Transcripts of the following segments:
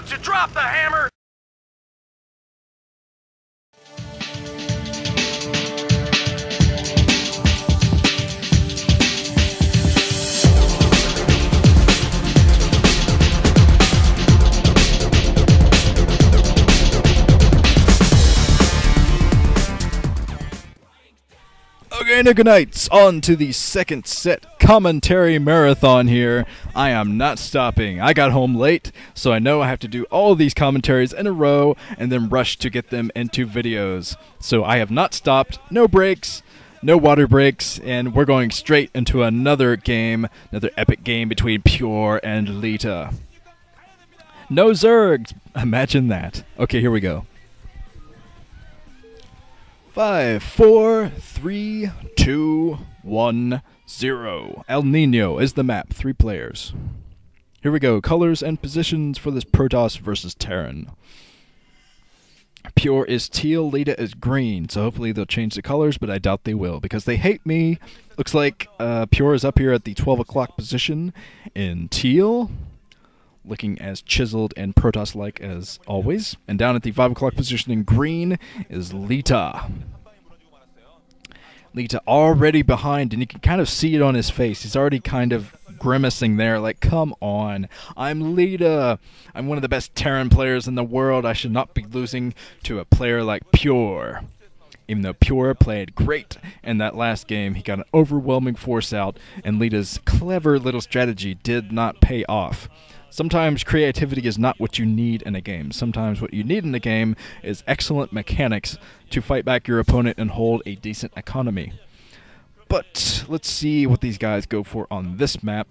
don't you drop the hammer! Okay, Nuke Knights, on to the second set commentary marathon here. I am not stopping. I got home late, so I know I have to do all these commentaries in a row and then rush to get them into videos. So I have not stopped, no breaks, no water breaks, and we're going straight into another game, another epic game between Pure and Leta. No Zergs! Imagine that. Okay, here we go. 5, 4, 3, 2, 1, 0. El Nino is the map. 3 players. Here we go. Colors and positions for this Protoss versus Terran. Pure is teal, Leta is green. So hopefully they'll change the colors, but I doubt they will because they hate me. Looks like Pure is up here at the 12 o'clock position in teal, looking as chiseled and Protoss-like as always. And down at the 5 o'clock position in green is Leta. Leta already behind, and you can kind of see it on his face. He's already kind of grimacing there, like, come on. I'm Leta. I'm one of the best Terran players in the world. I should not be losing to a player like Pure. Even though Pure played great in that last game, he got an overwhelming force out, and Leta's clever little strategy did not pay off. Sometimes creativity is not what you need in a game. Sometimes what you need in a game is excellent mechanics to fight back your opponent and hold a decent economy. But let's see what these guys go for on this map.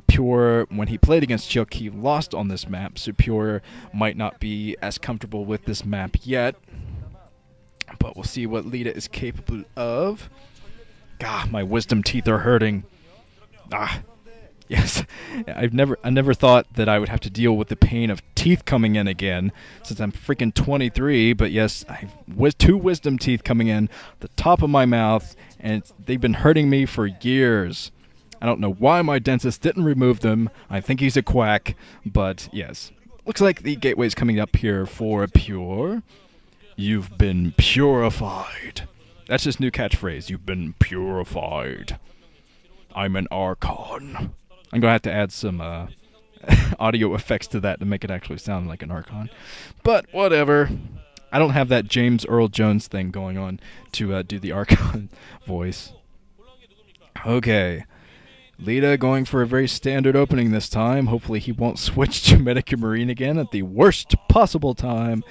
Pure, when he played against Teal, he lost on this map, so Pure might not be as comfortable with this map yet. But we'll see what Leta is capable of. God, my wisdom teeth are hurting. Yes, I never thought that I would have to deal with the pain of teeth coming in again, since I'm freaking 23, but yes, I have 2 wisdom teeth coming in the top of my mouth, and they've been hurting me for years. I don't know why my dentist didn't remove them. I think he's a quack, but yes. Looks like the gateway's coming up here for Pure. You've been purified. That's his new catchphrase, you've been purified. I'm an Archon. I'm going to have to add some audio effects to that to make it actually sound like an Archon. But whatever. I don't have that James Earl Jones thing going on to do the Archon voice. Okay. Leta going for a very standard opening this time. Hopefully he won't switch to Medic Marine again at the worst possible time.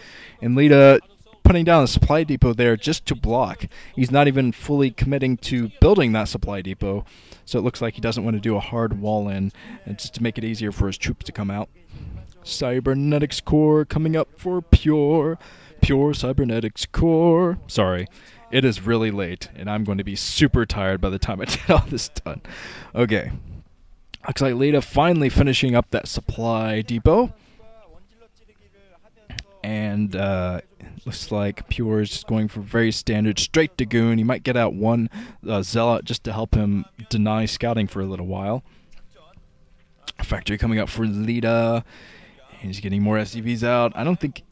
And Leta putting down a supply depot there just to block. He's not even fully committing to building that supply depot, so it looks like he doesn't want to do a hard wall in, and just to make it easier for his troops to come out. Cybernetics Core coming up for Pure. Pure Cybernetics Core. Sorry, it is really late, and I'm going to be super tired by the time I get all this done. Okay. Looks like Leta finally finishing up that supply depot. And looks like Pure is just going for very standard straight Dragoon. He might get out one Zealot just to help him deny scouting for a little while. Factory coming up for Leta. He's getting more SCVs out. I don't think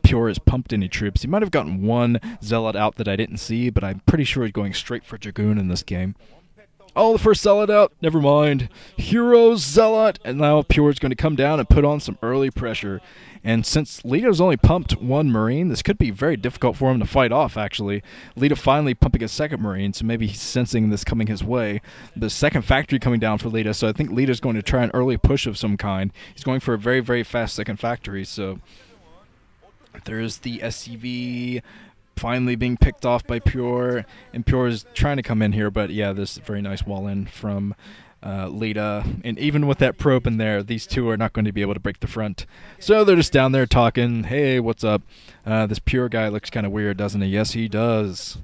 Pure has pumped any troops. He might have gotten one Zealot out that I didn't see, but I'm pretty sure he's going straight for Dragoon in this game. Oh, the first Zealot out. Never mind. Hero Zealot. And now Pure's going to come down and put on some early pressure. And since Leta's only pumped 1 Marine, this could be very difficult for him to fight off, actually. Leta finally pumping a 2nd Marine, so maybe he's sensing this coming his way. The 2nd factory coming down for Leta, so I think Leta's going to try an early push of some kind. He's going for a very, very fast 2nd factory, so there's the SCV finally being picked off by Pure, and Pure is trying to come in here, but yeah, this very nice wall in from Leta, and even with that probe in there, these two are not going to be able to break the front. So they're just down there talking, hey, what's up? This Pure guy looks kind of weird, doesn't he? Yes, he does.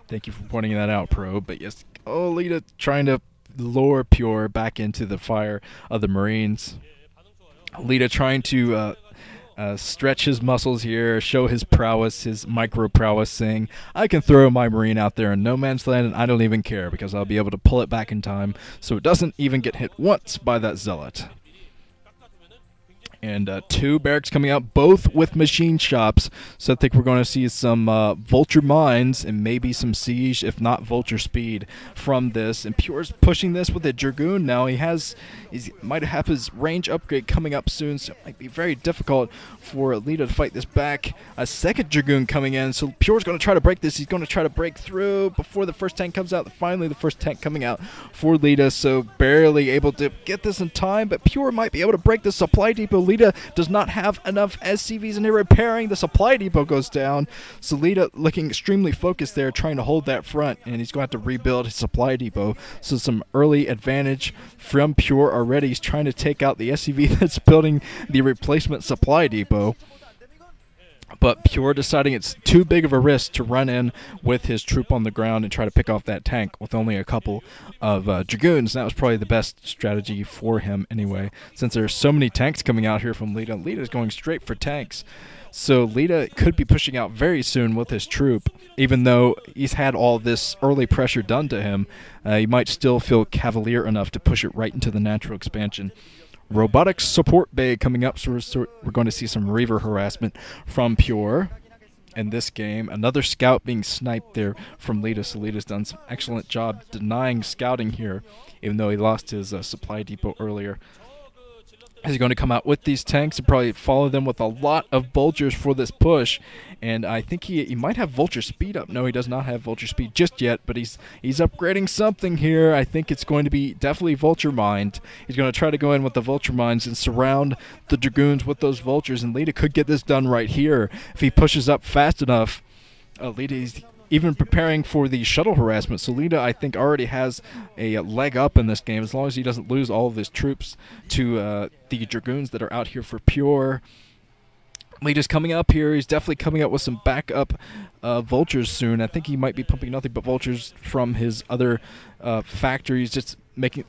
Thank you for pointing that out, Probe. But yes, oh, Leta trying to lure Pure back into the fire of the Marines. Leta trying to stretch his muscles here, show his prowess, his micro prowess, saying, I can throw my Marine out there in no man's land and I don't even care because I'll be able to pull it back in time so it doesn't even get hit once by that Zealot. And 2 barracks coming out, both with machine shops. So I think we're going to see some vulture mines and maybe some siege, if not vulture speed, from this. And Pure's pushing this with a Dragoon now. He might have his range upgrade coming up soon, so it might be very difficult for Leta to fight this back. A second Dragoon coming in, so Pure's going to try to break this. He's going to try to break through before the first tank comes out. Finally, the first tank coming out for Leta, so barely able to get this in time, but Pure might be able to break the supply depot. Leta does not have enough SCVs in here repairing. The supply depot goes down. So Leta looking extremely focused there, trying to hold that front, and he's going to have to rebuild his supply depot. So some early advantage from Pure already. He's trying to take out the SCV that's building the replacement supply depot. But Pure deciding it's too big of a risk to run in with his troop on the ground and try to pick off that tank with only a couple of Dragoons. That was probably the best strategy for him anyway, since there's so many tanks coming out here from Leta. Leta's going straight for tanks. So Leta could be pushing out very soon with his troop, even though he's had all this early pressure done to him. He might still feel cavalier enough to push it right into the natural expansion. Robotics support bay coming up, so we're going to see some Reaver harassment from Pure in this game. Another scout being sniped there from Leta, so Leta's done some excellent job denying scouting here, even though he lost his supply depot earlier. He's going to come out with these tanks and probably follow them with a lot of vultures for this push. And I think he might have vulture speed up. No, he does not have vulture speed just yet, but he's upgrading something here. I think it's going to be definitely vulture mined. He's going to try to go in with the vulture mines and surround the Dragoons with those vultures. And Leta could get this done right here if he pushes up fast enough. Leta is even preparing for the shuttle harassment. So Leta, I think, already has a leg up in this game as long as he doesn't lose all of his troops to the Dragoons that are out here for Pure. Leta's coming up here. He's definitely coming up with some backup vultures soon. I think he might be pumping nothing but vultures from his other factories, just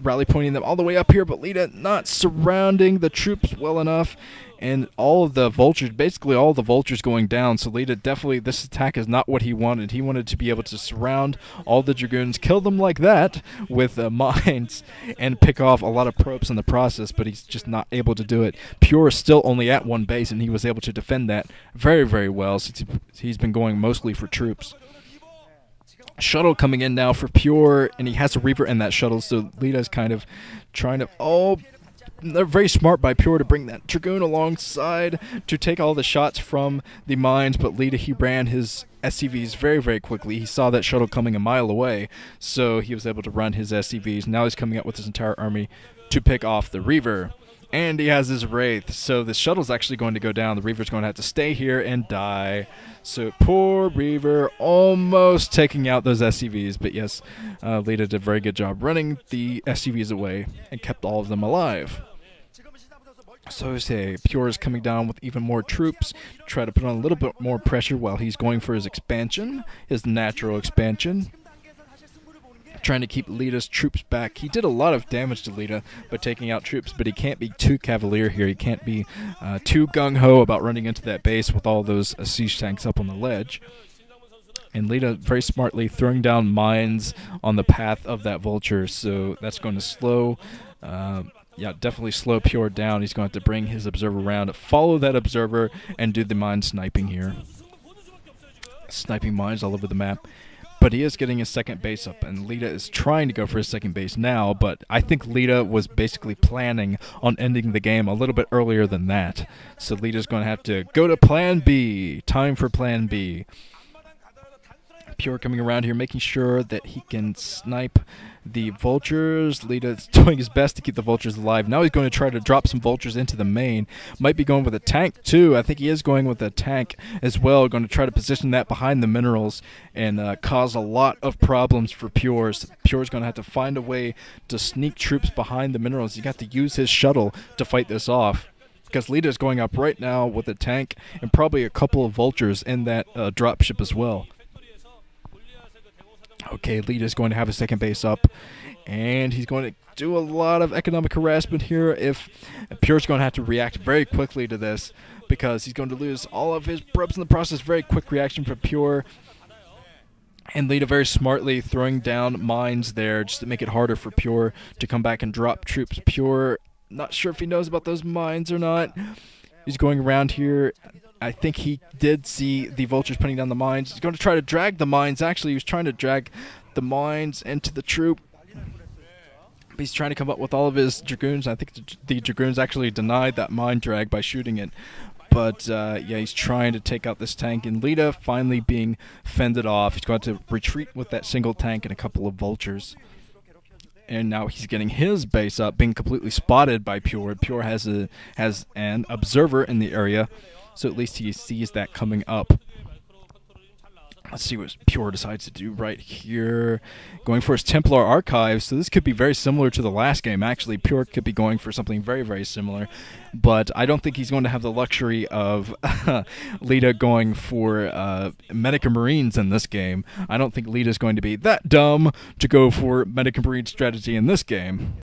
rally pointing them all the way up here, but Leta not surrounding the troops well enough, and all of the vultures, basically all the vultures going down. So Leta definitely, this attack is not what he wanted. He wanted to be able to surround all the Dragoons, kill them like that with mines, and pick off a lot of probes in the process, but he's just not able to do it. Pure is still only at 1 base, and he was able to defend that very, very well, since he's been going mostly for troops. Shuttle coming in now for Pure, and he has a Reaver in that shuttle, so Leta's kind of trying to... Oh, they're very smart by Pure to bring that Dragoon alongside to take all the shots from the mines, but Leta, he ran his SCVs very, very quickly. He saw that shuttle coming a mile away, so he was able to run his SCVs. Now he's coming up with his entire army to pick off the Reaver. And he has his Wraith, so the shuttle's actually going to go down. The Reaver's going to have to stay here and die. So poor Reaver almost taking out those SCVs, but yes, Leta did a very good job running the SCVs away and kept all of them alive. So say Pure is coming down with even more troops to try to put on a little bit more pressure while he's going for his expansion, his natural expansion. Trying to keep Leta's troops back. He did a lot of damage to Leta by taking out troops, but he can't be too cavalier here. He can't be too gung-ho about running into that base with all those siege tanks up on the ledge. And Leta very smartly throwing down mines on the path of that vulture, so that's going to slow... yeah, definitely slow Pure down. He's going to have to bring his observer around, follow that observer, and do the mine sniping here. Sniping mines all over the map. But he is getting his second base up, and Leta is trying to go for his second base now, but I think Leta was basically planning on ending the game a little bit earlier than that. So Leta's going to have to go to Plan B. Time for Plan B. Pure coming around here, making sure that he can snipe the vultures. Leta's doing his best to keep the vultures alive. Now he's going to try to drop some vultures into the main. Might be going with a tank too. I think he is going with a tank as well. Going to try to position that behind the minerals and cause a lot of problems for Pure's. Pure's going to have to find a way to sneak troops behind the minerals. He got to use his shuttle to fight this off, because Leta is going up right now with a tank and probably a couple of vultures in that dropship as well. Okay, Leta's going to have a second base up, and he's going to do a lot of economic harassment here. If Pure's going to have to react very quickly to this, because he's going to lose all of his probes in the process. Very quick reaction from Pure. And Leta very smartly throwing down mines there just to make it harder for Pure to come back and drop troops. Pure Not sure if he knows about those mines or not. He's going around here. I think he did see the vultures putting down the mines. He's going to try to drag the mines. Actually, he was trying to drag the mines into the troop. But he's trying to come up with all of his dragoons. I think the dragoons actually denied that mine drag by shooting it. But, yeah, he's trying to take out this tank. And Leta finally being fended off. He's going to retreat with that single tank and a couple of vultures. And now he's getting his base up, being completely spotted by Pure. Pure has an observer in the area, so at least he sees that coming up. Let's see what Pure decides to do right here. Going for his Templar Archive, so this could be very similar to the last game. Actually, Pure could be going for something very, very similar. But I don't think he's going to have the luxury of Leta going for Medic and Marines in this game. I don't think Leta's going to be that dumb to go for Medic and Marine strategy in this game.